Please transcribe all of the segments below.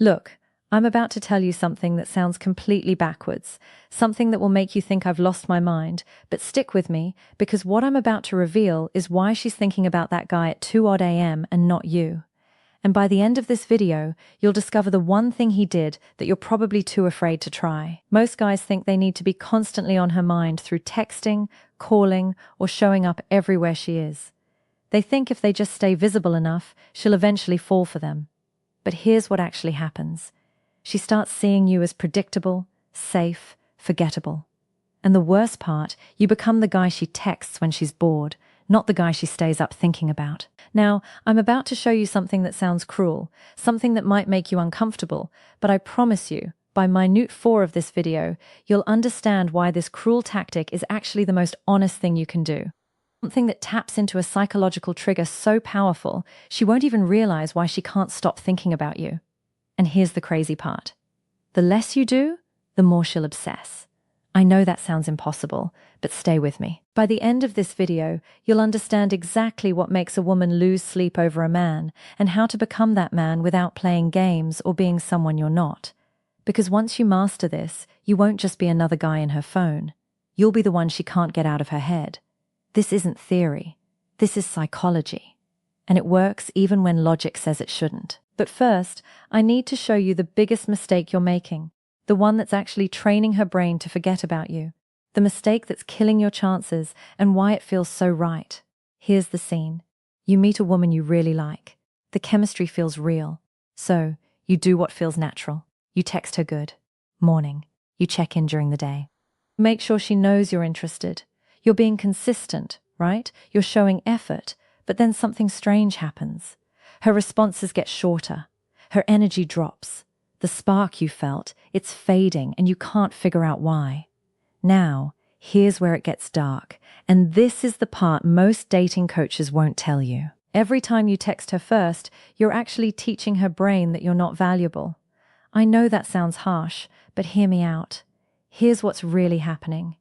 Look, I'm about to tell you something that sounds completely backwards, something that will make you think I've lost my mind, but stick with me, because what I'm about to reveal is why she's thinking about that guy at 2 odd AM and not you. And by the end of this video, you'll discover the one thing he did that you're probably too afraid to try. Most guys think they need to be constantly on her mind through texting, calling, or showing up everywhere she is. They think if they just stay visible enough, she'll eventually fall for them. But here's what actually happens. She starts seeing you as predictable, safe, forgettable. And the worst part, you become the guy she texts when she's bored, not the guy she stays up thinking about. Now, I'm about to show you something that sounds cruel, something that might make you uncomfortable, but I promise you, by minute 4 of this video, you'll understand why this cruel tactic is actually the most honest thing you can do. Something that taps into a psychological trigger so powerful, she won't even realize why she can't stop thinking about you. And here's the crazy part. The less you do, the more she'll obsess. I know that sounds impossible, but stay with me. By the end of this video, you'll understand exactly what makes a woman lose sleep over a man and how to become that man without playing games or being someone you're not. Because once you master this, you won't just be another guy in her phone. You'll be the one she can't get out of her head. This isn't theory. This is psychology. And it works even when logic says it shouldn't. But first, I need to show you the biggest mistake you're making. The one that's actually training her brain to forget about you. The mistake that's killing your chances and why it feels so right. Here's the scene. You meet a woman you really like. The chemistry feels real. So, you do what feels natural. You text her good morning. You check in during the day. Make sure she knows you're interested. You're being consistent, right? You're showing effort, but then something strange happens. Her responses get shorter. Her energy drops. The spark you felt, it's fading and you can't figure out why. Now, here's where it gets dark, and this is the part most dating coaches won't tell you. Every time you text her first, you're actually teaching her brain that you're not valuable. I know that sounds harsh, but hear me out. Here's what's really happening.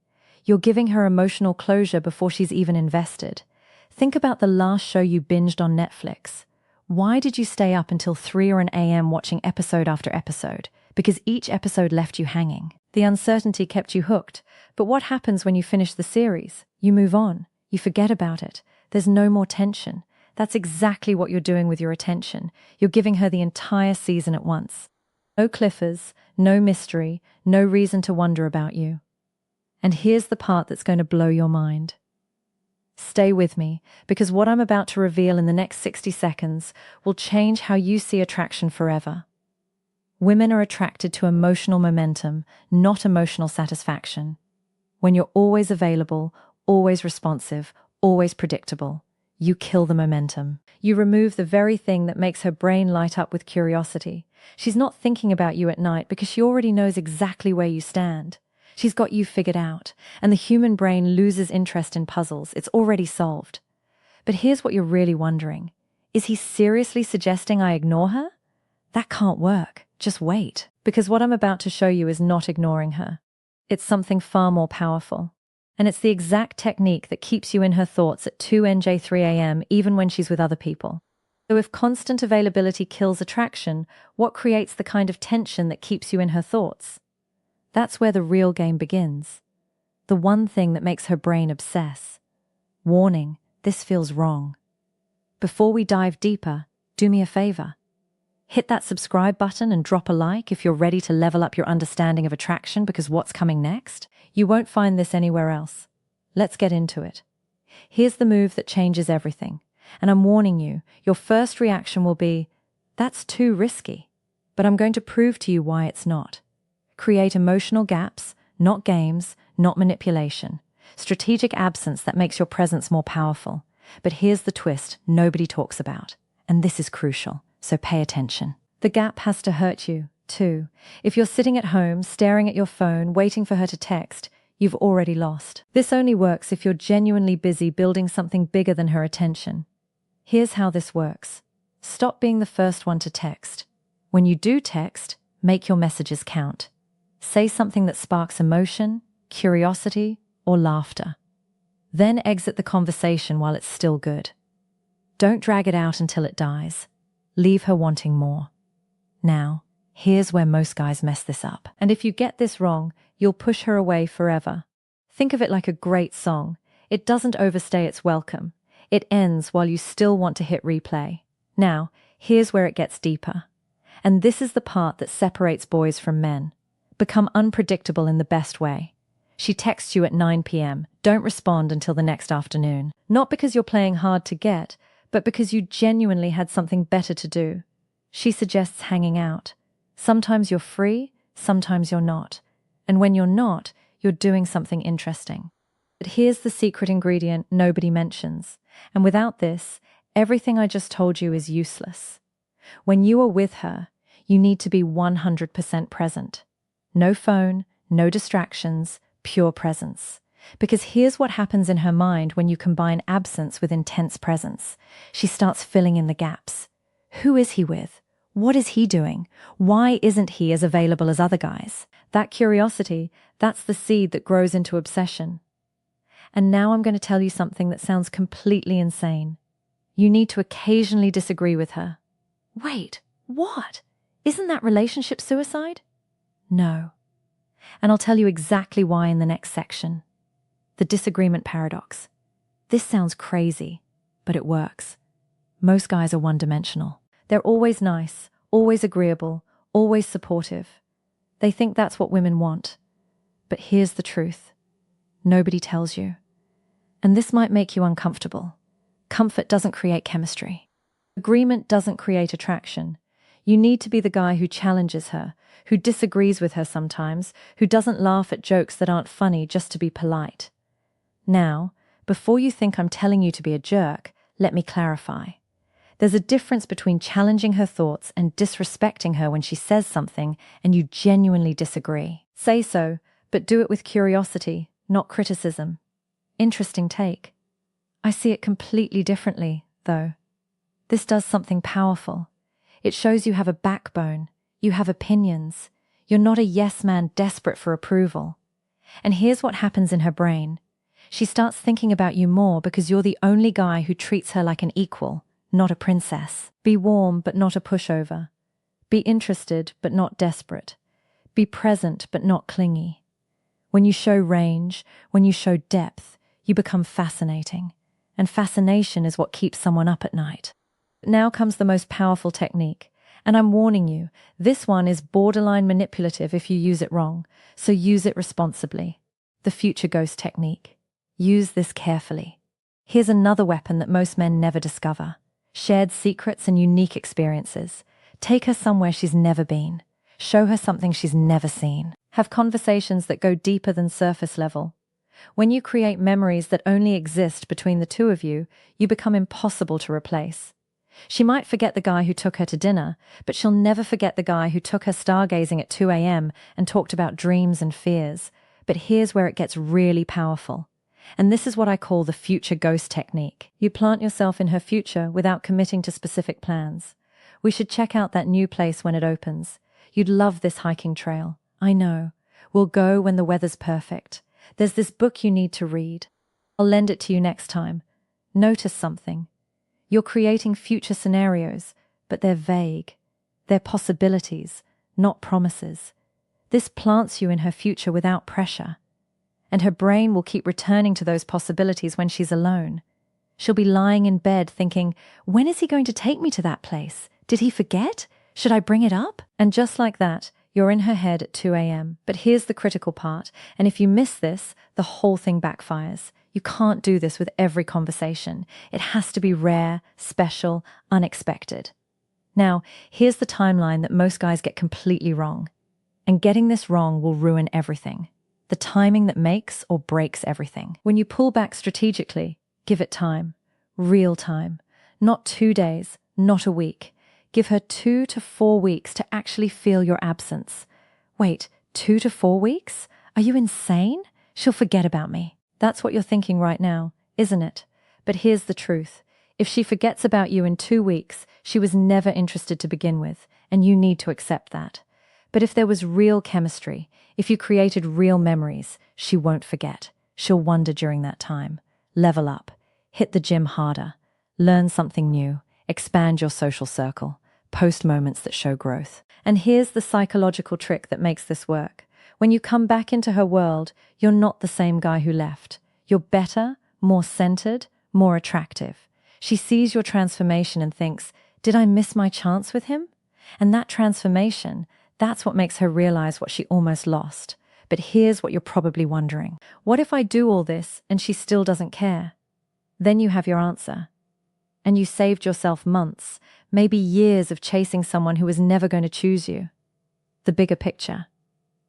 You're giving her emotional closure before she's even invested. Think about the last show you binged on Netflix. Why did you stay up until 3 or 4 AM watching episode after episode? Because each episode left you hanging. The uncertainty kept you hooked. But what happens when you finish the series? You move on. You forget about it. There's no more tension. That's exactly what you're doing with your attention. You're giving her the entire season at once. No cliffers, no mystery, no reason to wonder about you. And here's the part that's going to blow your mind. Stay with me, because what I'm about to reveal in the next 60 seconds will change how you see attraction forever. Women are attracted to emotional momentum, not emotional satisfaction. When you're always available, always responsive, always predictable, you kill the momentum. You remove the very thing that makes her brain light up with curiosity. She's not thinking about you at night because she already knows exactly where you stand. She's got you figured out, and the human brain loses interest in puzzles. It's already solved. But here's what you're really wondering. Is he seriously suggesting I ignore her? That can't work. Just wait. Because what I'm about to show you is not ignoring her. It's something far more powerful. And it's the exact technique that keeps you in her thoughts at 2 NJ 3 AM even when she's with other people. So if constant availability kills attraction, what creates the kind of tension that keeps you in her thoughts? That's where the real game begins. The one thing that makes her brain obsess. Warning, this feels wrong. Before we dive deeper, do me a favor. Hit that subscribe button and drop a like if you're ready to level up your understanding of attraction, because what's coming next? You won't find this anywhere else. Let's get into it. Here's the move that changes everything. And I'm warning you, your first reaction will be, that's too risky. But I'm going to prove to you why it's not. Create emotional gaps, not games, not manipulation. Strategic absence that makes your presence more powerful. But here's the twist nobody talks about. And this is crucial, so pay attention. The gap has to hurt you, too. If you're sitting at home, staring at your phone, waiting for her to text, you've already lost. This only works if you're genuinely busy building something bigger than her attention. Here's how this works. Stop being the first one to text. When you do text, make your messages count. Say something that sparks emotion, curiosity, or laughter. Then exit the conversation while it's still good. Don't drag it out until it dies. Leave her wanting more. Now, Here's where most guys mess this up. And if you get this wrong, you'll push her away forever. Think of it like a great song. It doesn't overstay its welcome. It ends while you still want to hit replay. Now, here's where it gets deeper. And this is the part that separates boys from men. Become unpredictable in the best way. She texts you at 9 p.m. Don't respond until the next afternoon. Not because you're playing hard to get, but because you genuinely had something better to do. She suggests hanging out. Sometimes you're free, sometimes you're not. And when you're not, you're doing something interesting. But here's the secret ingredient nobody mentions. And without this, everything I just told you is useless. When you are with her, you need to be 100% present. No phone, no distractions, pure presence. Because here's what happens in her mind when you combine absence with intense presence. She starts filling in the gaps. Who is he with? What is he doing? Why isn't he as available as other guys? That curiosity, that's the seed that grows into obsession. And now I'm going to tell you something that sounds completely insane. You need to occasionally disagree with her. Wait, what? Isn't that relationship suicide? No. And I'll tell you exactly why in the next section. The disagreement paradox. This sounds crazy, but it works. Most guys are one-dimensional. They're always nice, always agreeable, always supportive. They think that's what women want. But here's the truth. Nobody tells you. And this might make you uncomfortable. Comfort doesn't create chemistry. Agreement doesn't create attraction. You need to be the guy who challenges her, who disagrees with her sometimes, who doesn't laugh at jokes that aren't funny just to be polite. Now, before you think I'm telling you to be a jerk, let me clarify. There's a difference between challenging her thoughts and disrespecting her when she says something and you genuinely disagree. Say so, but do it with curiosity, not criticism. Interesting take. I see it completely differently, though. This does something powerful. It shows you have a backbone, you have opinions. You're not a yes man desperate for approval. And here's what happens in her brain. She starts thinking about you more because you're the only guy who treats her like an equal, not a princess. Be warm, but not a pushover. Be interested, but not desperate. Be present, but not clingy. When you show range, when you show depth, you become fascinating. And fascination is what keeps someone up at night. Now comes the most powerful technique. And I'm warning you, this one is borderline manipulative if you use it wrong, so use it responsibly. The future ghost technique. Use this carefully. Here's another weapon that most men never discover. Shared secrets and unique experiences. Take her somewhere she's never been. Show her something she's never seen. Have conversations that go deeper than surface level. When you create memories that only exist between the two of you, you become impossible to replace. She might forget the guy who took her to dinner, but she'll never forget the guy who took her stargazing at 2 a.m. and talked about dreams and fears. But here's where it gets really powerful. And this is what I call the future ghost technique. You plant yourself in her future without committing to specific plans. We should check out that new place when it opens. You'd love this hiking trail. I know. We'll go when the weather's perfect. There's this book you need to read. I'll lend it to you next time. Notice something. You're creating future scenarios, but they're vague. They're possibilities, not promises. This plants you in her future without pressure. And her brain will keep returning to those possibilities when she's alone. She'll be lying in bed thinking, when is he going to take me to that place? Did he forget? Should I bring it up? And just like that, you're in her head at 2 a.m. But here's the critical part, and if you miss this, the whole thing backfires. You can't do this with every conversation. It has to be rare, special, unexpected. Now, here's the timeline that most guys get completely wrong. And getting this wrong will ruin everything. The timing that makes or breaks everything. When you pull back strategically, give it time. Real time. Not 2 days, not a week. Give her 2 to 4 weeks to actually feel your absence. Wait, 2 to 4 weeks? Are you insane? She'll forget about me. That's what you're thinking right now, isn't it? But here's the truth. If she forgets about you in 2 weeks, she was never interested to begin with, and you need to accept that. But if there was real chemistry, if you created real memories, she won't forget. She'll wonder during that time. Level up. Hit the gym harder. Learn something new. Expand your social circle. post moments that show growth. And here's the psychological trick that makes this work. When you come back into her world, you're not the same guy who left. You're better, more centered, more attractive. She sees your transformation and thinks, did I miss my chance with him? And that transformation, that's what makes her realize what she almost lost. But here's what you're probably wondering. What if I do all this and she still doesn't care? Then you have your answer. And you saved yourself months, maybe years of chasing someone who was never going to choose you. The bigger picture.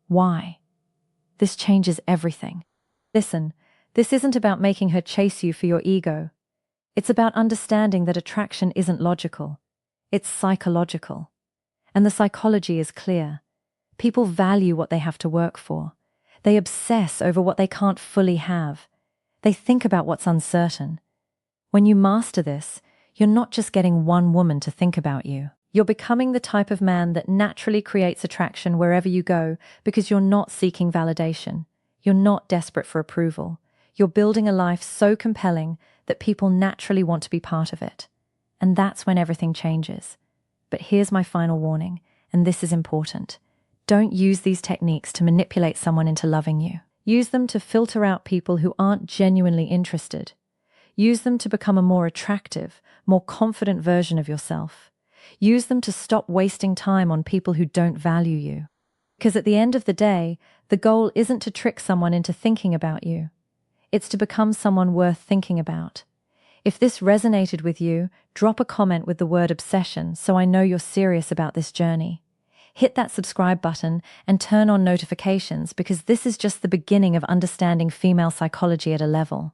Why? This changes everything. Listen, this isn't about making her chase you for your ego. It's about understanding that attraction isn't logical. It's psychological. And the psychology is clear. People value what they have to work for. They obsess over what they can't fully have. They think about what's uncertain. When you master this, you're not just getting one woman to think about you. You're becoming the type of man that naturally creates attraction wherever you go because you're not seeking validation. You're not desperate for approval. You're building a life so compelling that people naturally want to be part of it. And that's when everything changes. But here's my final warning, and this is important. Don't use these techniques to manipulate someone into loving you. Use them to filter out people who aren't genuinely interested. Use them to become a more attractive, more confident version of yourself. Use them to stop wasting time on people who don't value you. Because at the end of the day, the goal isn't to trick someone into thinking about you. It's to become someone worth thinking about. If this resonated with you, drop a comment with the word obsession so I know you're serious about this journey. Hit that subscribe button and turn on notifications because this is just the beginning of understanding female psychology at a level